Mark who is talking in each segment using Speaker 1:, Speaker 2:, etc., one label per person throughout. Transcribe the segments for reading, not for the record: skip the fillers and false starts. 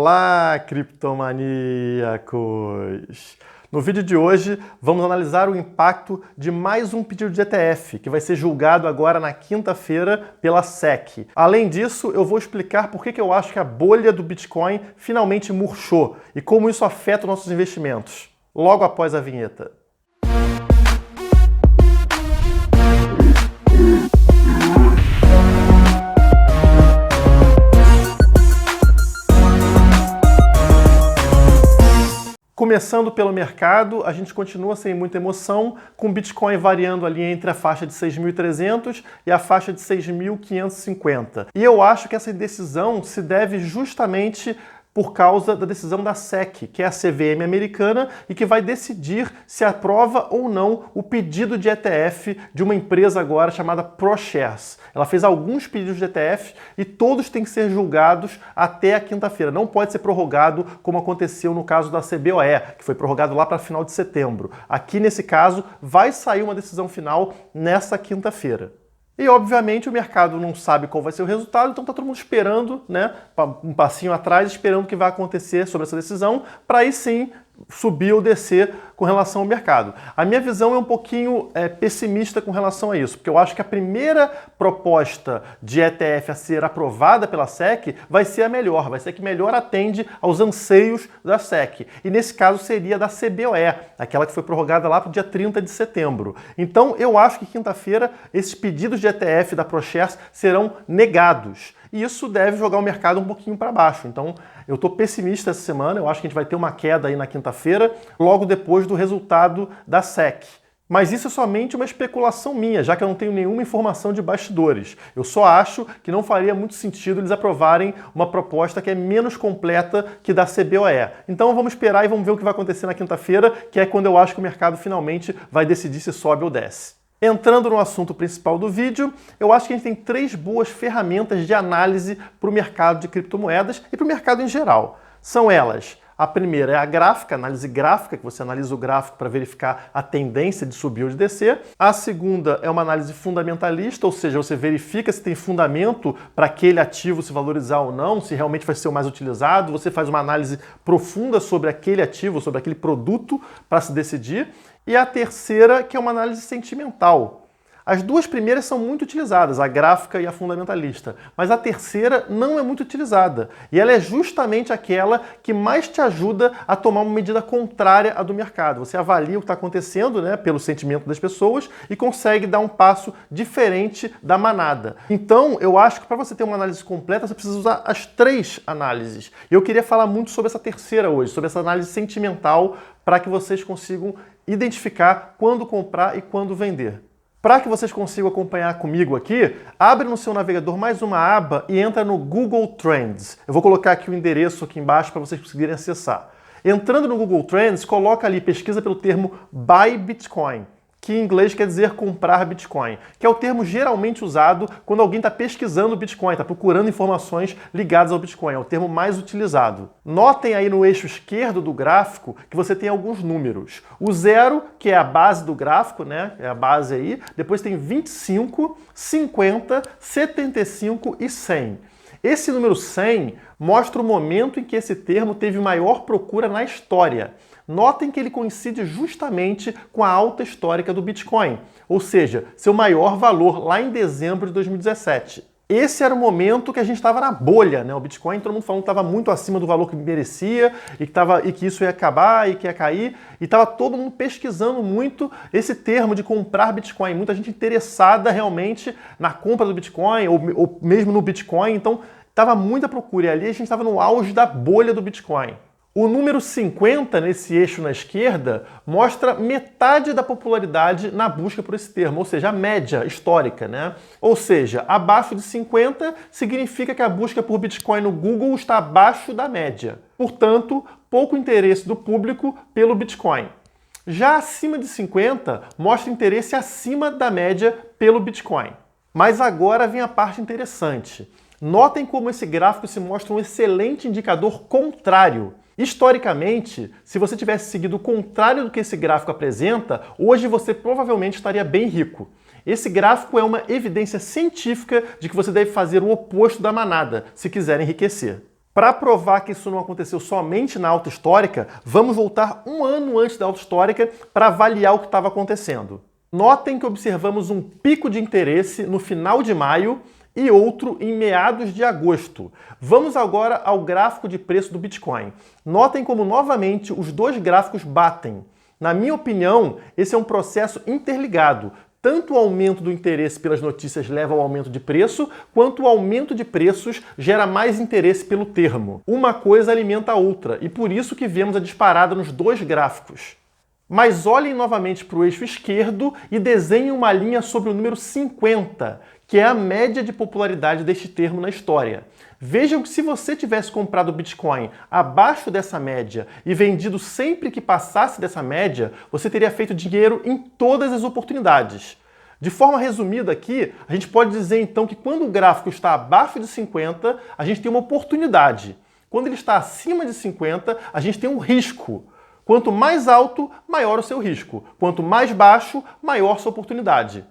Speaker 1: Olá, criptomaníacos! No vídeo de hoje, vamos analisar o impacto de mais um pedido de ETF, que vai ser julgado agora na quinta-feira pela SEC. Além disso, eu vou explicar por que eu acho que a bolha do Bitcoin finalmente murchou e como isso afeta os nossos investimentos. Logo após a vinheta. Começando pelo mercado, a gente continua sem muita emoção, com o Bitcoin variando ali entre a faixa de 6.300 e a faixa de 6.550. E eu acho que essa indecisão se deve justamente por causa da decisão da SEC, que é a CVM americana, e que vai decidir se aprova ou não o pedido de ETF de uma empresa agora chamada ProShares. Ela fez alguns pedidos de ETF e todos têm que ser julgados até a quinta-feira. Não pode ser prorrogado como aconteceu no caso da CBOE, que foi prorrogado lá para final de setembro. Aqui, nesse caso, vai sair uma decisão final nessa quinta-feira. E, obviamente, o mercado não sabe qual vai ser o resultado, então está todo mundo esperando, né, um passinho atrás, esperando o que vai acontecer sobre essa decisão, para aí sim subir ou descer com relação ao mercado. A minha visão é um pouquinho pessimista com relação a isso, porque eu acho que a primeira proposta de ETF a ser aprovada pela SEC vai ser a melhor, vai ser a que melhor atende aos anseios da SEC. E nesse caso seria da CBOE, aquela que foi prorrogada lá para o dia 30 de setembro. Então eu acho que quinta-feira esses pedidos de ETF da ProShares serão negados. E isso deve jogar o mercado um pouquinho para baixo. Então, eu estou pessimista essa semana, eu acho que a gente vai ter uma queda aí na quinta-feira, logo depois do resultado da SEC. Mas isso é somente uma especulação minha, já que eu não tenho nenhuma informação de bastidores. Eu só acho que não faria muito sentido eles aprovarem uma proposta que é menos completa que da CBOE. Então vamos esperar e vamos ver o que vai acontecer na quinta-feira, que é quando eu acho que o mercado finalmente vai decidir se sobe ou desce. Entrando no assunto principal do vídeo, eu acho que a gente tem três boas ferramentas de análise para o mercado de criptomoedas e para o mercado em geral. São elas: a primeira é a gráfica, análise gráfica, que você analisa o gráfico para verificar a tendência de subir ou de descer. A segunda é uma análise fundamentalista, ou seja, você verifica se tem fundamento para aquele ativo se valorizar ou não, se realmente vai ser o mais utilizado. Você faz uma análise profunda sobre aquele ativo, sobre aquele produto para se decidir. E a terceira, que é uma análise sentimental. As duas primeiras são muito utilizadas, a gráfica e a fundamentalista, mas a terceira não é muito utilizada. E ela é justamente aquela que mais te ajuda a tomar uma medida contrária à do mercado. Você avalia o que está acontecendo, né, pelo sentimento das pessoas e consegue dar um passo diferente da manada. Então, eu acho que para você ter uma análise completa, você precisa usar as três análises. E eu queria falar muito sobre essa terceira hoje, sobre essa análise sentimental, para que vocês consigam identificar quando comprar e quando vender. Para que vocês consigam acompanhar comigo aqui, abre no seu navegador mais uma aba e entra no Google Trends. Eu vou colocar aqui o endereço aqui embaixo para vocês conseguirem acessar. Entrando no Google Trends, coloca ali, pesquisa pelo termo Buy Bitcoin, que em inglês quer dizer comprar Bitcoin, que é o termo geralmente usado quando alguém está pesquisando o Bitcoin, está procurando informações ligadas ao Bitcoin, é o termo mais utilizado. Notem aí no eixo esquerdo do gráfico que você tem alguns números. O 0, que é a base do gráfico, né? É a base aí, depois tem 25, 50, 75 e 100. Esse número 100 mostra o momento em que esse termo teve maior procura na história. Notem que ele coincide justamente com a alta histórica do Bitcoin, ou seja, seu maior valor lá em dezembro de 2017. Esse era o momento que a gente estava na bolha, né? O Bitcoin, todo mundo falando que estava muito acima do valor que merecia e que isso ia acabar e que ia cair. E estava todo mundo pesquisando muito esse termo de comprar Bitcoin. Muita gente interessada realmente na compra do Bitcoin ou mesmo no Bitcoin. Então, estava muita procura. E ali a gente estava no auge da bolha do Bitcoin. O número 50, nesse eixo na esquerda, mostra metade da popularidade na busca por esse termo, ou seja, a média histórica, né? Ou seja, abaixo de 50 significa que a busca por Bitcoin no Google está abaixo da média. Portanto, pouco interesse do público pelo Bitcoin. Já acima de 50, mostra interesse acima da média pelo Bitcoin. Mas agora vem a parte interessante. Notem como esse gráfico se mostra um excelente indicador contrário. Historicamente, se você tivesse seguido o contrário do que esse gráfico apresenta, hoje você provavelmente estaria bem rico. Esse gráfico é uma evidência científica de que você deve fazer o oposto da manada, se quiser enriquecer. Para provar que isso não aconteceu somente na alta histórica, vamos voltar um ano antes da alta histórica para avaliar o que estava acontecendo. Notem que observamos um pico de interesse no final de maio e outro em meados de agosto. Vamos agora ao gráfico de preço do Bitcoin. Notem como novamente os dois gráficos batem. Na minha opinião, esse é um processo interligado. Tanto o aumento do interesse pelas notícias leva ao aumento de preço, quanto o aumento de preços gera mais interesse pelo termo. Uma coisa alimenta a outra, e por isso que vemos a disparada nos dois gráficos. Mas olhem novamente para o eixo esquerdo e desenhem uma linha sobre o número 50, que é a média de popularidade deste termo na história. Vejam que se você tivesse comprado Bitcoin abaixo dessa média e vendido sempre que passasse dessa média, você teria feito dinheiro em todas as oportunidades. De forma resumida aqui, a gente pode dizer então que quando o gráfico está abaixo de 50, a gente tem uma oportunidade. Quando ele está acima de 50, a gente tem um risco. Quanto mais alto, maior o seu risco. Quanto mais baixo, maior sua oportunidade.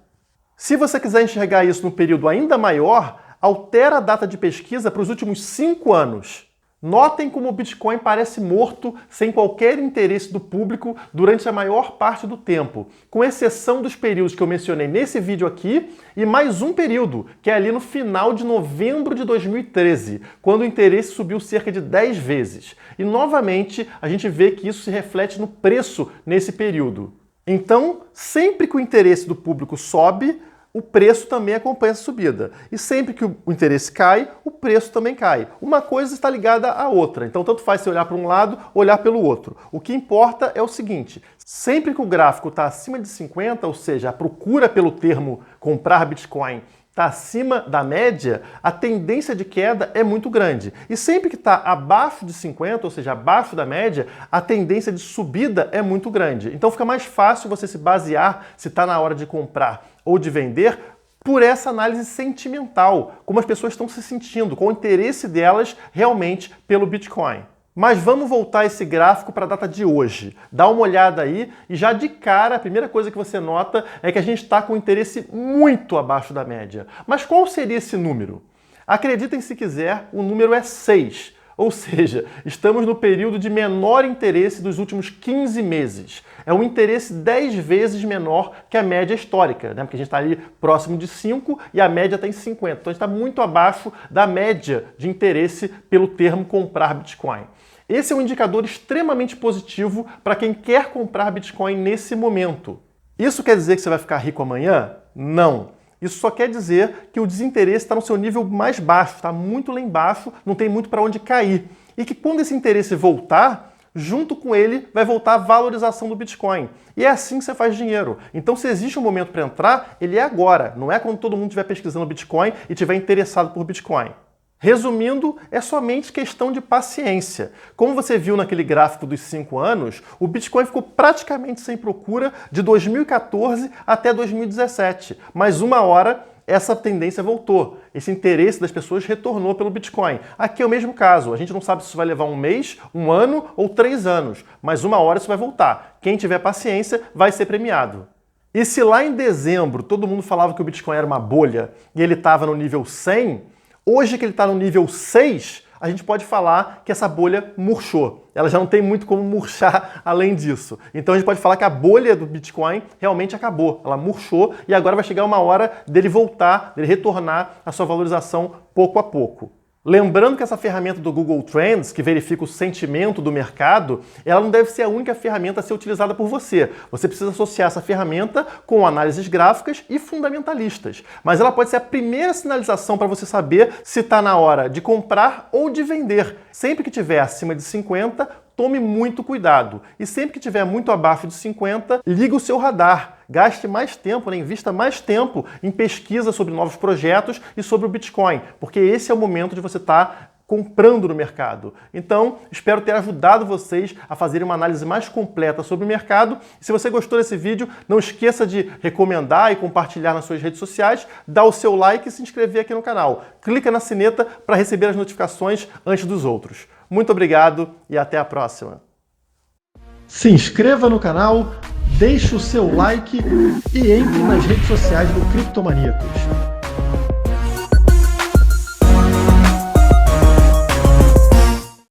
Speaker 1: Se você quiser enxergar isso num período ainda maior, altera a data de pesquisa para os últimos 5 anos. Notem como o Bitcoin parece morto, sem qualquer interesse do público durante a maior parte do tempo, com exceção dos períodos que eu mencionei nesse vídeo aqui e mais um período, que é ali no final de novembro de 2013, quando o interesse subiu cerca de 10 vezes. E novamente a gente vê que isso se reflete no preço nesse período. Então, sempre que o interesse do público sobe, o preço também acompanha essa subida. E sempre que o interesse cai, o preço também cai. Uma coisa está ligada à outra. Então, tanto faz você olhar para um lado, olhar pelo outro. O que importa é o seguinte, sempre que o gráfico está acima de 50, ou seja, a procura pelo termo comprar Bitcoin está acima da média, a tendência de queda é muito grande. E sempre que está abaixo de 50, ou seja, abaixo da média, a tendência de subida é muito grande. Então fica mais fácil você se basear se está na hora de comprar ou de vender por essa análise sentimental, como as pessoas estão se sentindo, com o interesse delas realmente pelo Bitcoin. Mas vamos voltar esse gráfico para a data de hoje. Dá uma olhada aí e já de cara a primeira coisa que você nota é que a gente está com um interesse muito abaixo da média. Mas qual seria esse número? Acreditem se quiser, o número é 6. Ou seja, estamos no período de menor interesse dos últimos 15 meses. É um interesse 10 vezes menor que a média histórica, né? Porque a gente está ali próximo de 5 e a média está em 50. Então a gente está muito abaixo da média de interesse pelo termo comprar Bitcoin. Esse é um indicador extremamente positivo para quem quer comprar Bitcoin nesse momento. Isso quer dizer que você vai ficar rico amanhã? Não. Isso só quer dizer que o desinteresse está no seu nível mais baixo, está muito lá embaixo, não tem muito para onde cair. E que quando esse interesse voltar, junto com ele vai voltar a valorização do Bitcoin. E é assim que você faz dinheiro. Então, se existe um momento para entrar, ele é agora. Não é quando todo mundo estiver pesquisando Bitcoin e estiver interessado por Bitcoin. Resumindo, é somente questão de paciência. Como você viu naquele gráfico dos 5 anos, o Bitcoin ficou praticamente sem procura de 2014 até 2017. Mas uma hora essa tendência voltou. Esse interesse das pessoas retornou pelo Bitcoin. Aqui é o mesmo caso. A gente não sabe se isso vai levar um mês, um ano ou 3 anos. Mas uma hora isso vai voltar. Quem tiver paciência vai ser premiado. E se lá em dezembro todo mundo falava que o Bitcoin era uma bolha e ele estava no nível 100... Hoje que ele está no nível 6, a gente pode falar que essa bolha murchou. Ela já não tem muito como murchar além disso. Então a gente pode falar que a bolha do Bitcoin realmente acabou. Ela murchou e agora vai chegar uma hora dele voltar, dele retornar à sua valorização pouco a pouco. Lembrando que essa ferramenta do Google Trends, que verifica o sentimento do mercado, ela não deve ser a única ferramenta a ser utilizada por você. Você precisa associar essa ferramenta com análises gráficas e fundamentalistas. Mas ela pode ser a primeira sinalização para você saber se está na hora de comprar ou de vender. Sempre que tiver acima de 50, tome muito cuidado. E sempre que tiver muito abaixo de 50, liga o seu radar. Gaste mais tempo, né? Invista mais tempo em pesquisa sobre novos projetos e sobre o Bitcoin, porque esse é o momento de você estar comprando no mercado. Então, espero ter ajudado vocês a fazerem uma análise mais completa sobre o mercado. Se você gostou desse vídeo, não esqueça de recomendar e compartilhar nas suas redes sociais, dar o seu like e se inscrever aqui no canal. Clica na sineta para receber as notificações antes dos outros. Muito obrigado e até a próxima. Se inscreva no canal, deixe o seu like e entre nas redes sociais do Criptomaníacos.